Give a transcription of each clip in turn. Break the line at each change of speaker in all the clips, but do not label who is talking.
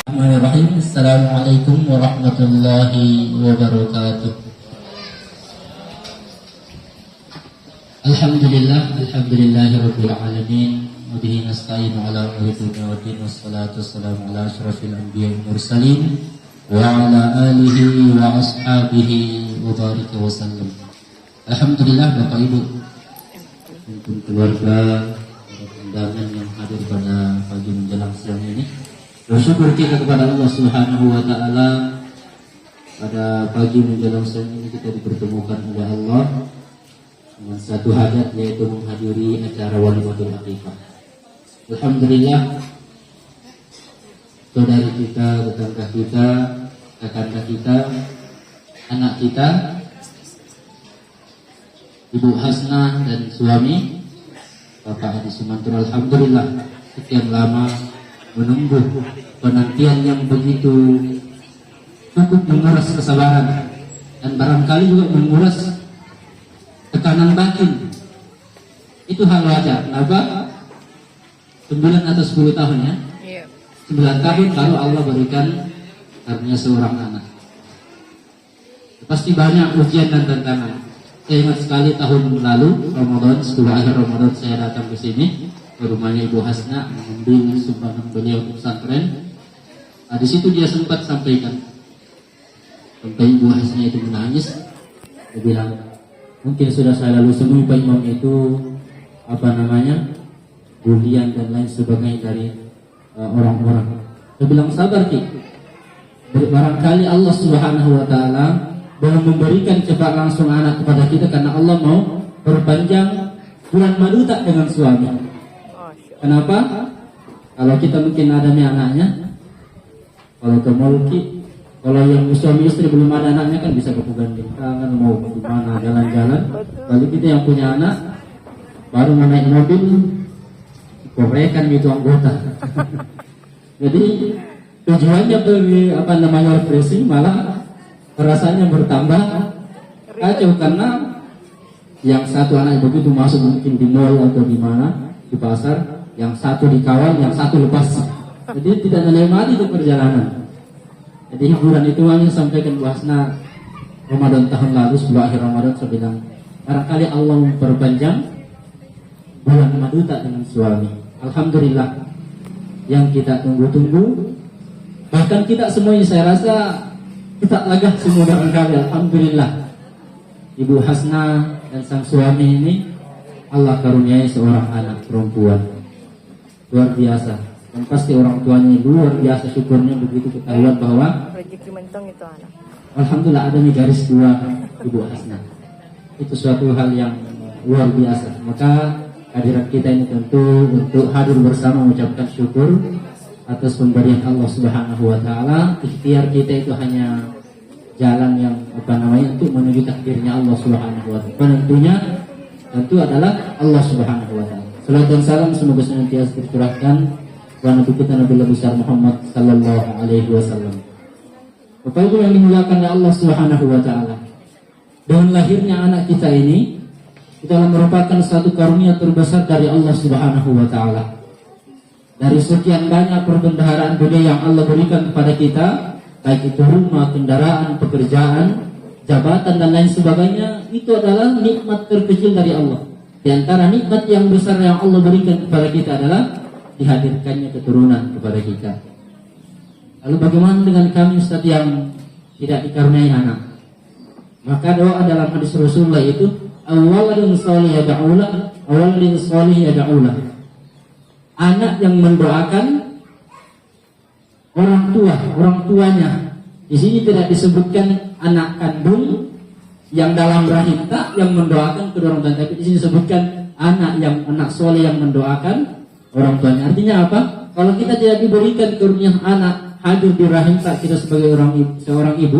Bismillahirrahmanirrahim. Assalamualaikum warahmatullahi wabarakatuh. Alhamdulillahirabbil alamin. Wa bihi nasta'inu ala umuri dunya waddin. Wassalatu wassalamu ala asyrafil anbiya'i wal mursalin wa ala alihi wa ashabihi wa baraka wa sallam. Alhamdulillah, Bapak Ibu, untuk keluarga, undangan yang hadir pada pagi menjelang siang ini, bersyukur kita kepada Allah Subhanahu wa taala. Pada pagi menjelang siang ini kita dipertemukan oleh Allah dengan satu hajat, yaitu menghadiri acara walimatul akikah. Alhamdulillah, saudari kita, tetangga kita, kakak kita, anak kita, Ibu Hasnah dan suami Bapak Hadi Sumantur, alhamdulillah sekian lama menunggu penantian yang begitu cukup menguras kesabaran dan barangkali juga menguras tekanan batin. Itu hal wajar. Kenapa? 9 atau 10 tahun ya? 9 tahun baru Allah berikan karunia seorang anak. Pasti banyak ujian dan tantangan. Saya ingat sekali tahun lalu Ramadan, 10 akhir Ramadan, saya datang ke sini ke rumahnya Ibu Hasna mengambil sumbangan beliau untuk pesantren. Nah, di situ dia sempat sampaikan, sampai Ibu Hasna itu menangis. Dia bilang, mungkin sudah saya lalu semua Pak Imam itu bulian dan lain sebagainya dari orang-orang. Dia bilang, sabar Ki, barangkali Allah Subhanahu wa taala belum memberikan cepat langsung anak kepada kita karena Allah mau perpanjang bulan madu tak dengan suami. Kenapa? Kalau kita mungkin ada anaknya, kalau kemulki, kalau yang suami istri belum ada anaknya kan bisa bergandeng tangan mau kemana jalan-jalan. Kalau kita yang punya anak baru naik mobil, korekan gitu anggota. Jadi tujuannya bagi refreshing, malah rasanya bertambah kacau karena yang satu anak begitu masuk mungkin di mall atau di mana di pasar, yang satu dikawal, yang satu lepas. Jadi tidak menikmati itu perjalanan. Jadi hiburan itu hanya sampaikan bahasna Ramadan tahun lalu, sebelum akhir Ramadan saya bilang, barangkali Allah memperpanjang bulan madu tak dengan suami. Alhamdulillah, yang kita tunggu-tunggu, bahkan kita semuanya saya rasa kita lagah semua barangkali. Alhamdulillah, Ibu Hasna dan sang suami ini Allah karuniai seorang anak perempuan luar biasa, dan pasti orang tuanya luar biasa syukurnya begitu ketahuan bahwa rezeki mentong itu anak. Alhamdulillah ada nih garis dua Ibu Hasna. Itu suatu hal yang luar biasa. Maka hadirat kita ini tentu untuk hadir bersama mengucapkan syukur atas pemberian Allah Subhanahu wa taala. Ikhtiar kita itu hanya jalan yang untuk menuju takdirnya Allah Subhanahu wa taala. Penentunya tentu adalah Allah Subhanahu wa taala. Salam dan salam semoga senantiasa tercurahkan kepada Nabi kita Nabi besar Muhammad sallallahu alaihi wasallam. Bapak Ibu yang dimuliakan oleh Allah Subhanahu wa taala, dengan lahirnya anak kita ini adalah merupakan satu karunia terbesar dari Allah Subhanahu wa taala. Dari sekian banyak perbendaharaan dunia yang Allah berikan kepada kita, baik itu rumah, kendaraan, pekerjaan, jabatan dan lain sebagainya, itu adalah nikmat terkecil dari Allah. Di antara nikmat yang besar yang Allah berikan kepada kita adalah dihadirkannya keturunan kepada kita. Lalu bagaimana dengan kami Ustaz yang tidak dikaruniai anak? Maka doa dalam hadis Rasulullah itu awaladun salih yad'ulah. Anak yang mendoakan orang tuanya. Di sini tidak disebutkan anak kandung yang dalam rahim tak yang mendoakan kedua orang tuanya, tapi di sini disebutkan anak soleh yang mendoakan orang tuanya. Artinya apa? Kalau kita tidak diberikan karunia anak hadir di rahim tak kita sebagai seorang ibu,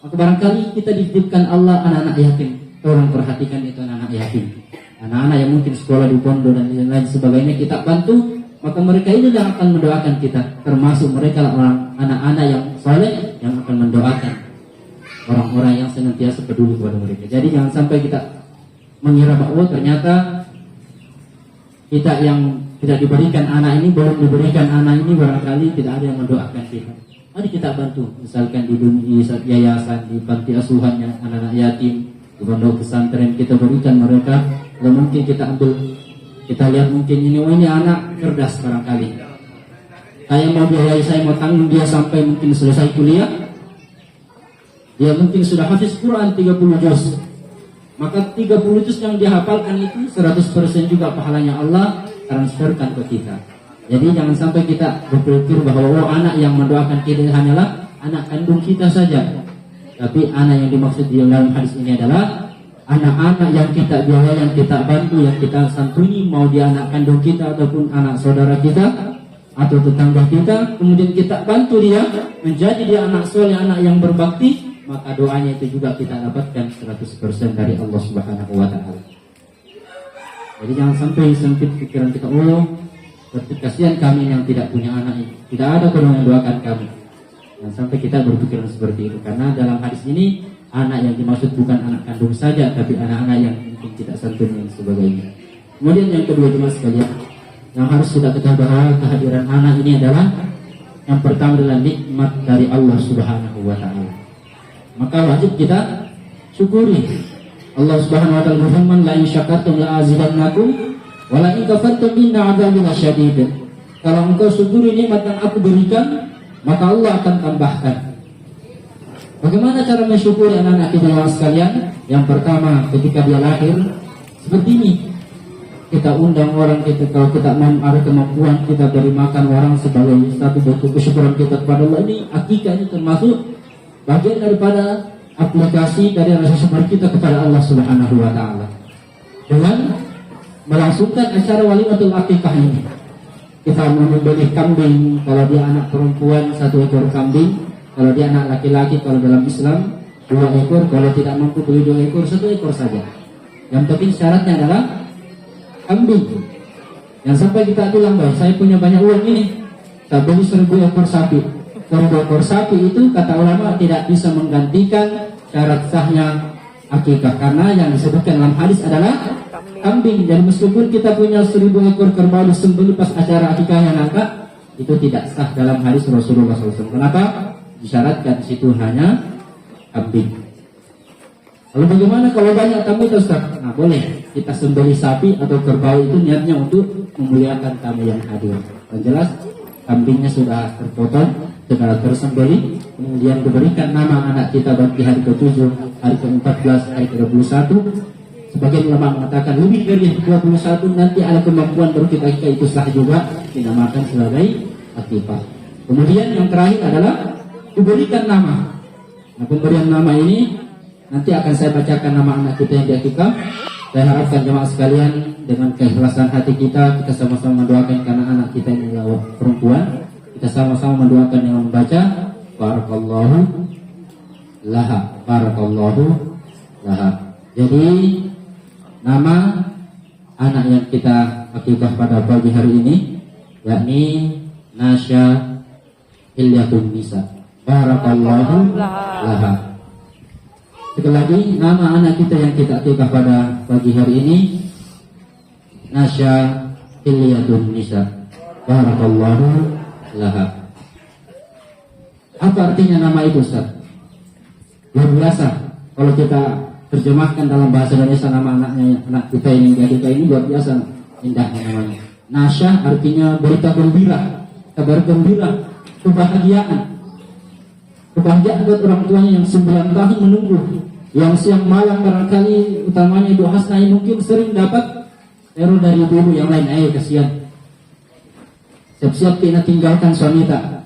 maka barangkali kita dititipkan Allah anak-anak yatim. Orang perhatikan itu anak-anak yatim, anak-anak yang mungkin sekolah di pondok dan lain sebagainya, kita bantu, maka mereka ini yang akan mendoakan kita, termasuk mereka orang anak-anak yang soleh yang akan mendoakan orang-orang yang senantiasa peduli kepada mereka. Jadi jangan sampai kita mengira bahwa ternyata kita yang tidak diberikan anak ini, belum diberikan anak ini, barangkali tidak ada yang mendoakan kita. Mari kita bantu, misalkan di yayasan, di panti asuhan yang anak-anak yatim, di pondok pesantren, kita berikan mereka. Kalau mungkin kita ambil, kita lihat mungkin ini anak cerdas barangkali. Saya mau biayai, saya mau tanggung dia sampai mungkin selesai kuliah. Dia mungkin sudah hafiz Quran 30 juz. Maka 30 juz yang dia hafalkan itu 100% juga pahalanya Allah transferkan ke kita. Jadi jangan sampai kita berpikir bahwa anak yang mendoakan kita hanyalah anak kandung kita saja. Tapi anak yang dimaksud di dalam hadis ini adalah anak-anak yang kita biaya, yang kita bantu, yang kita santuni, mau dia anak kandung kita ataupun anak saudara kita atau tetangga kita, kemudian kita bantu dia menjadi dia anak soleh, anak yang berbakti, maka doanya itu juga kita dapatkan 100% dari Allah Subhanahu wa taala. Jadi jangan sampai sempit pikiran kita, berarti kasihan kami yang tidak punya anak ini, tidak ada orang yang doakan kami. Jangan sampai kita berpikiran seperti itu, karena dalam hadis ini anak yang dimaksud bukan anak kandung saja, tapi anak-anak yang mungkin tidak santun dan sebagainya. Kemudian yang kedua jemaah sekalian, yang harus kita ketahui bahwa kehadiran anak ini adalah yang pertama adalah nikmat dari Allah Subhanahu wa taala. Maka wajib kita syukuri. Allah Subhanahu wa taala berfirman, la in syakartum la azidannakum wa la in kafartum inna 'adzabi lasyadid. Kalau engkau syukuri nikmat yang aku berikan, maka Allah akan tambahkan. Bagaimana cara mensyukuri anak-anak kita sekalian? Yang pertama, ketika dia lahir seperti ini, kita undang orang, kita kalau kita ada kemampuan, kita beri makan orang sebagai satu bentuk kesyukuran kita kepada Allah. Ini akikah, ini termasuk bagian daripada aplikasi dari rasa syukur kita kepada Allah Subhanahu wa taala. Dengan melangsungkan acara walimatul akikah ini, kita membeli kambing, kalau dia anak perempuan 1 ekor kambing, kalau dia anak laki-laki, kalau dalam Islam 2 ekor, kalau tidak mampu beli 2 ekor, 1 ekor saja. Yang penting syaratnya adalah kambing. Yang sampai kita tulang, saya punya banyak uang ini, saya beli 1000 ekor sapi. 1000 ekor sapi itu kata ulama tidak bisa menggantikan syarat sahnya akikah, karena yang disebutkan dalam hadis adalah kambing. Dan meskipun kita punya 1000 ekor kerbau disembelih pas acara akikahnya nanti, itu tidak sah dalam hadis Rasulullah SAW. Kenapa? Disyaratkan di situ hanya kambing. Lalu bagaimana kalau banyak tamu itu, Ustaz? Nah, boleh kita sembelih sapi atau kerbau, itu niatnya untuk memuliakan tamu yang hadir. Yang jelas kambingnya sudah terpotong, sudah tersembelih, kemudian diberikan nama anak kita bagi hari ke-7, hari ke-14, hari ke-21. Sebagian ulama mengatakan lebih dari 21 nanti ada kemampuan baru kita itu sah juga dinamakan sebagai akikah. Kemudian yang terakhir adalah diberikan nama. Nah, pemberian nama ini nanti akan saya bacakan nama anak kita yang diakikah. Saya harapkan jemaah sekalian dengan keikhlasan hati kita sama-sama mendoakan karena anak kita ini adalah perempuan. Kita sama-sama mendoakan dengan membaca barakallahu laha, barakallahu laha. Jadi nama anak yang kita akikah pada pagi hari ini yakni Nasya Hilyatun Nisa, barakallahu laha. Sekali lagi, nama anak kita yang kita akikah pada pagi hari ini Nasya Hilyatun Nisa, barakallahu laha. Apa artinya nama itu, Ustaz? Luar biasa. Kalau kita terjemahkan dalam bahasa Indonesia, nama anak kita ini luar biasa indahnya namanya. Nasya artinya berita gembira, kabar gembira, kebahagiaan. Kebahagiaan buat orang tuanya yang 9 tahun menunggu, yang siang malam barangkali, utamanya Ibu Hasna yang mungkin sering dapat teror dari ibu yang lain. Kasihan, siap-siap kita tinggalkan suami tak,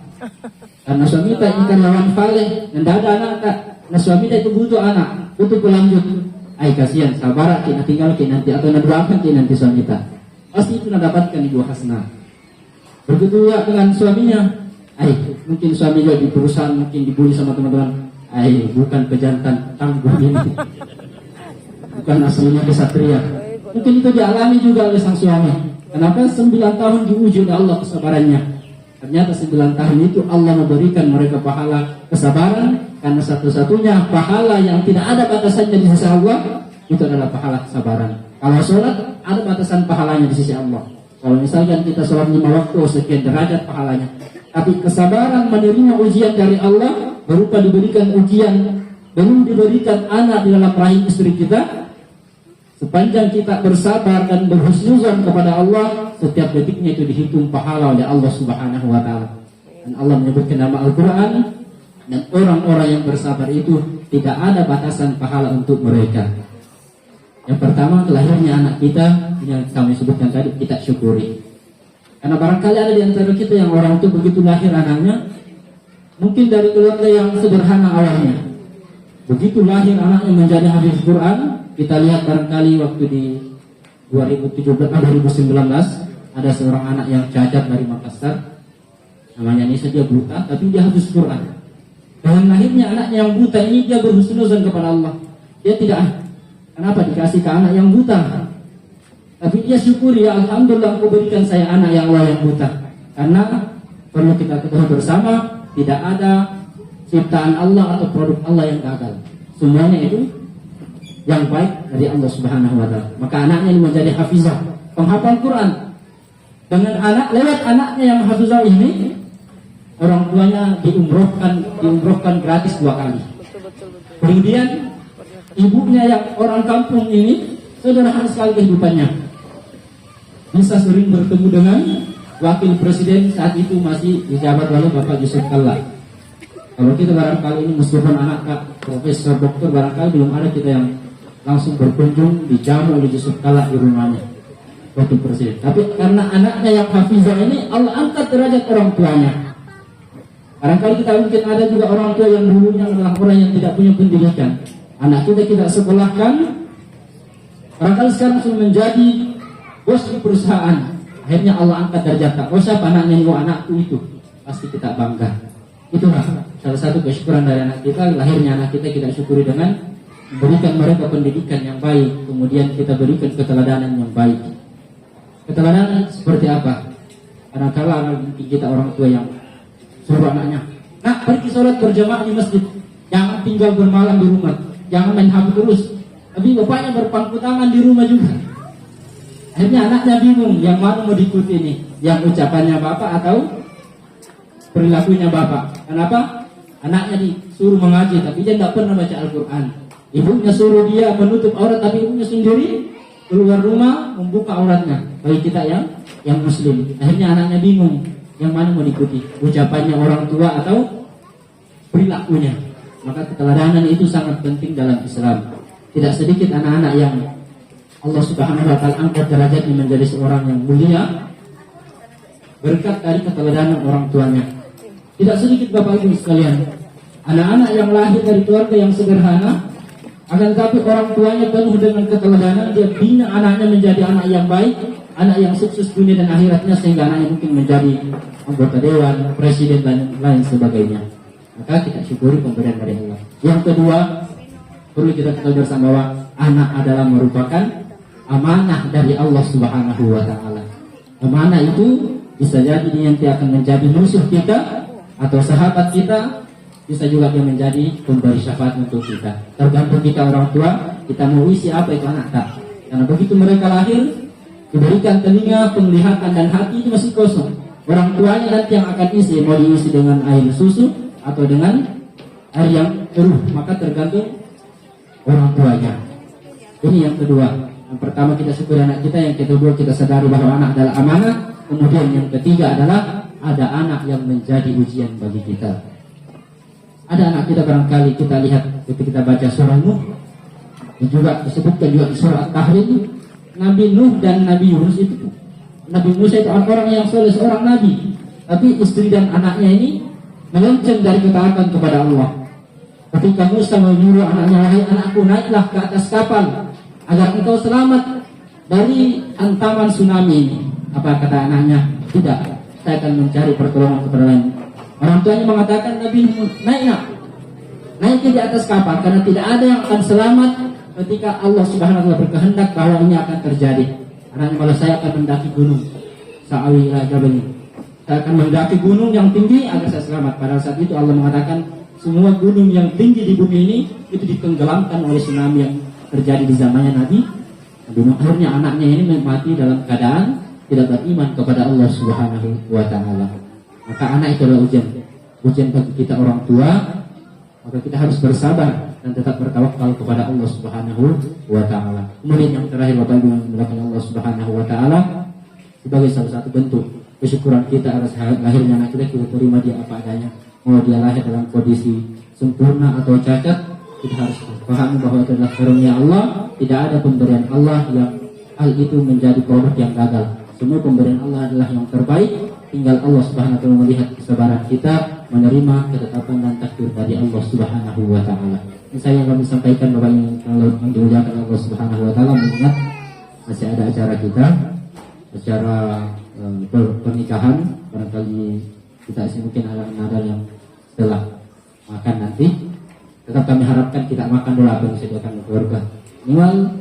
karena suami tak ini karyawan Vale dan tidak ada anak tak. Nah, suami tak itu butuh anak, butuh pelanjut. Kasihan, sabar kita tinggal kita nanti, atau doakan kita nanti suami tak. Pasti itu dapatkan Ibu Hasna. Begitu ya dengan suaminya. Mungkin suami juga di perusahaan mungkin dibully sama teman-teman. Bukan pejantan tangguh ini, bukan aslinya kesatria. Mungkin itu dialami juga oleh sang suami. Kenapa 9 tahun diuji oleh Allah kesabarannya? Ternyata 9 tahun itu Allah memberikan mereka pahala kesabaran, karena satu-satunya pahala yang tidak ada batasannya di sisi Allah itu adalah pahala kesabaran. Kalau sholat ada batasan pahalanya di sisi Allah. Kalau misalkan kita sholat 5 waktu, sekian derajat pahalanya. Tapi kesabaran menerima ujian dari Allah berupa diberikan ujian, belum diberikan anak di dalam rahim istri kita. Sepanjang kita bersabar dan berhusnuzan kepada Allah, setiap detiknya itu dihitung pahala oleh Allah Subhanahu wa Ta'ala. Dan Allah menyebutkan nama Al-Quran, dan orang-orang yang bersabar itu tidak ada batasan pahala untuk mereka. Yang pertama, lahirnya anak kita yang kami sebutkan tadi, kita syukuri. Karena barangkali ada di antara kita yang orang itu begitu lahir anaknya, mungkin dari keluarga yang sederhana awalnya. Begitu lahir anaknya menjadi hafiz Quran. Kita lihat barangkali waktu di 2019 ada seorang anak yang cacat dari Makassar. Namanya Nisa, dia buta tapi dia hafiz Quran. Dengan lahirnya anaknya yang buta ini, dia berhusnuzan kepada Allah. Dia tidak, kenapa dikasih ke anak yang buta? Tapi dia syukuri, ya Alhamdulillah Engkau berikan saya anak yang Allah yang buta. Karena perlu kita ketahui bersama, tidak ada ciptaan Allah atau produk Allah yang gagal. Semuanya itu yang baik dari Allah Subhanahu wa Ta'ala. Maka anaknya ini menjadi hafizah, penghafal Quran. Dengan lewat anaknya yang hafizah ini, orang tuanya diumrohkan gratis 2 kali. Kemudian ibunya yang orang kampung ini sederhana sekali kehidupannya, bisa sering bertemu dengan wakil presiden saat itu masih dijabat oleh Bapak Yusuf Kalla. Kalau kita barangkali ini meskipun anak profesor doktor, barangkali belum ada kita yang langsung berkunjung dijamu oleh Yusuf Kalla di rumahnya wakil presiden. Tapi karena anaknya yang hafizah ini, Allah angkat derajat orang tuanya. Barangkali kita mungkin ada juga orang tua yang dulunya adalah orang yang tidak punya pendidikan, anak kita tidak sekolahkan, barangkali sekarang sudah menjadi bos di perusahaan. Akhirnya Allah angkat derajat. Oh, siapa anaknya? Anakku itu, pasti kita bangga. Itulah salah satu kesyukuran dari anak kita. Lahirnya anak kita syukuri dengan berikan mereka pendidikan yang baik, kemudian kita berikan keteladanan yang baik. Keteladanan seperti apa? Kadang-kadang kita orang tua yang suruh anaknya, nak pergi sholat berjamaah di masjid, jangan tinggal bermalam di rumah, jangan main HP terus. Tapi bapaknya berpangku tangan di rumah juga. Akhirnya anaknya bingung, yang mana mau diikuti ini, yang ucapannya bapak atau perilakunya bapak. Kenapa? Anaknya disuruh mengaji tapi dia tidak pernah baca Al-Quran. Ibunya suruh dia menutup aurat, tapi ibunya sendiri keluar rumah membuka auratnya. Bagi kita yang muslim, akhirnya anaknya bingung, yang mana mau diikuti, ucapannya orang tua atau perilakunya. Maka keteladanan itu sangat penting dalam Islam. Tidak sedikit anak-anak yang Allah Subhanahu wa Ta'ala angkat derajatnya menjadi seorang yang mulia berkat dari keteladanan orang tuanya. Tidak sedikit Bapak Ibu sekalian, anak-anak yang lahir dari keluarga yang sederhana, akan tetapi orang tuanya penuh dengan keteladanan, dia bina anaknya menjadi anak yang baik, anak yang sukses dunia dan akhiratnya, sehingga anaknya mungkin menjadi anggota dewan, presiden dan lain sebagainya. Maka kita syukuri pemberian dari Allah. Yang kedua, perlu kita ketahui bersama bahwa anak adalah merupakan amanah dari Allah Subhanahu wa Ta'ala. Amanah itu bisa jadi dia nanti akan menjadi musuh kita atau sahabat kita, bisa juga dia menjadi pemberi syafaat untuk kita. Tergantung kita orang tua, kita mau isi apa itu anak tak. Karena begitu mereka lahir, diberikan telinga, penglihatan dan hati itu masih kosong. Orang tuanya nanti yang akan isi, mau diisi dengan air susu atau dengan air yang keruh, maka tergantung orang tuanya. Ini yang kedua. Yang pertama kita syukur anak kita, yang kedua kita sadari bahwa anak adalah amanah. Kemudian yang ketiga adalah ada anak yang menjadi ujian bagi kita. Ada anak kita barangkali kita lihat ketika kita baca surah Nuh, juga disebutkan juga di surah At-Tahrim, Nabi Nuh dan Nabi Yunus itu, Nabi Musa itu orang yang soleh, seorang nabi, tapi istri dan anaknya ini melenceng dari ketaatan kepada Allah. Ketika Musa menyuruh anaknya, wahai anakku, naiklah ke atas kapal agar engkau selamat dari hantaman tsunami ini. Apa kata anaknya? Tidak, saya akan mencari pertolongan kepada lain. Orang tuanya mengatakan, Nabi naik di atas kapal, karena tidak ada yang akan selamat ketika Allah Subhanahu wa Ta'ala berkehendak bahwa ini akan terjadi. Anaknya, kalau saya akan mendaki gunung, sa'awi ila jabal, saya akan mendaki gunung yang tinggi agar saya selamat. Pada saat itu Allah mengatakan semua gunung yang tinggi di bumi ini itu ditenggelamkan oleh tsunami yang terjadi di zamannya Nabi Nuh. Akhirnya anaknya ini mati dalam keadaan tidak beriman kepada Allah Subhanahu wa taala. Maka anak itu adalah ujian bagi kita orang tua. Maka kita harus bersabar dan tetap bertawakal kepada Allah Subhanahu wa taala. Kemudian yang terakhir, Bapak Ibu yang dimuliakan Allah Subhanahu wa taala, sebagai salah satu bentuk kesyukuran kita atas lahirnya anak kita terima dia apa adanya. Mau dia lahir dalam kondisi sempurna atau cacat, kita harus pahami bahwa itu adalah karunia Allah. Tidak ada pemberian Allah yang hal itu menjadi produk yang gagal. Semua pemberian Allah adalah yang terbaik. Tinggal Allah Subhanahu wa taala melihat kesabaran kita, menerima ketetapan dan takdir dari Allah Subhanahu wa taala. Ini saya yang kami sampaikan, Bapak yang dimuliakan Allah Subhanahu wa taala, mengingat masih ada acara kita, acara pernikahan. Barangkali kita mungkin ada yang setelah makan nanti. Tetap kami harapkan kita makan dulu apa yang disediakan keluarga. Minimal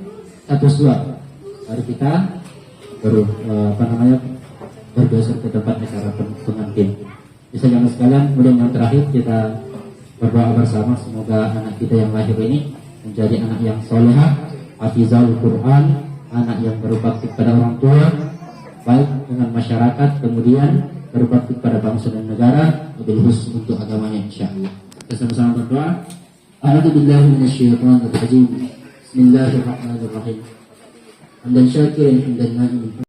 satu suap. Baru kita bergeser ke tempat acara pengantin. Bisa jangan sekalian, kemudian yang terakhir kita berdoa bersama, semoga anak kita yang lahir ini menjadi anak yang solehah, hafizul Quran, anak yang berbakti pada orang tua, baik dengan masyarakat, kemudian berbakti pada bangsa dan negara, lebih khusus untuk agamanya insyaallah. Kita sama-sama berdoa. A'udzubillahi minasyaitonir rajim. Bismillahirrahmanirrahim. Hamdan syakirin hamdan na'imin.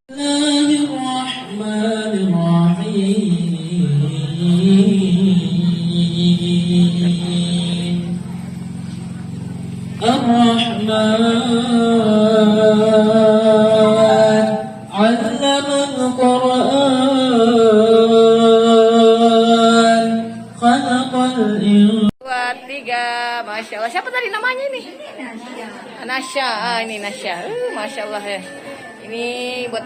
Ar-Rahman 'allamal Qur'an khalaqal insan.
2, 3, Masya Allah. Siapa tadi namanya ini? Nasya. Ini Nasya. Masya Allah ya. Ini buat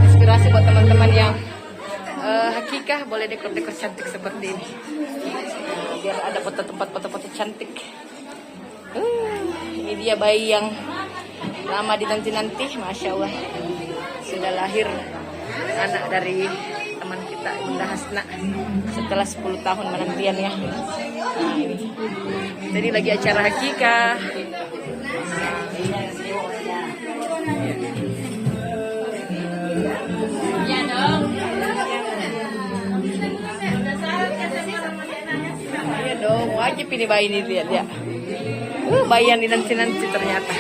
inspirasi buat teman-teman yang hakikah, boleh dekor-dekor cantik seperti ini. Biar ada foto-foto cantik. Ini dia bayi yang lama dinanti-nanti, Masya Allah. Sudah lahir anak dari teman kita, Bunda Hasna, setelah 10 tahun menantiannya. Nah ini, jadi lagi acara hakikah. Ya dong. Iya dong, wajib ini bayi ini, lihat ya. Bayi yang dinanti-nanti ternyata.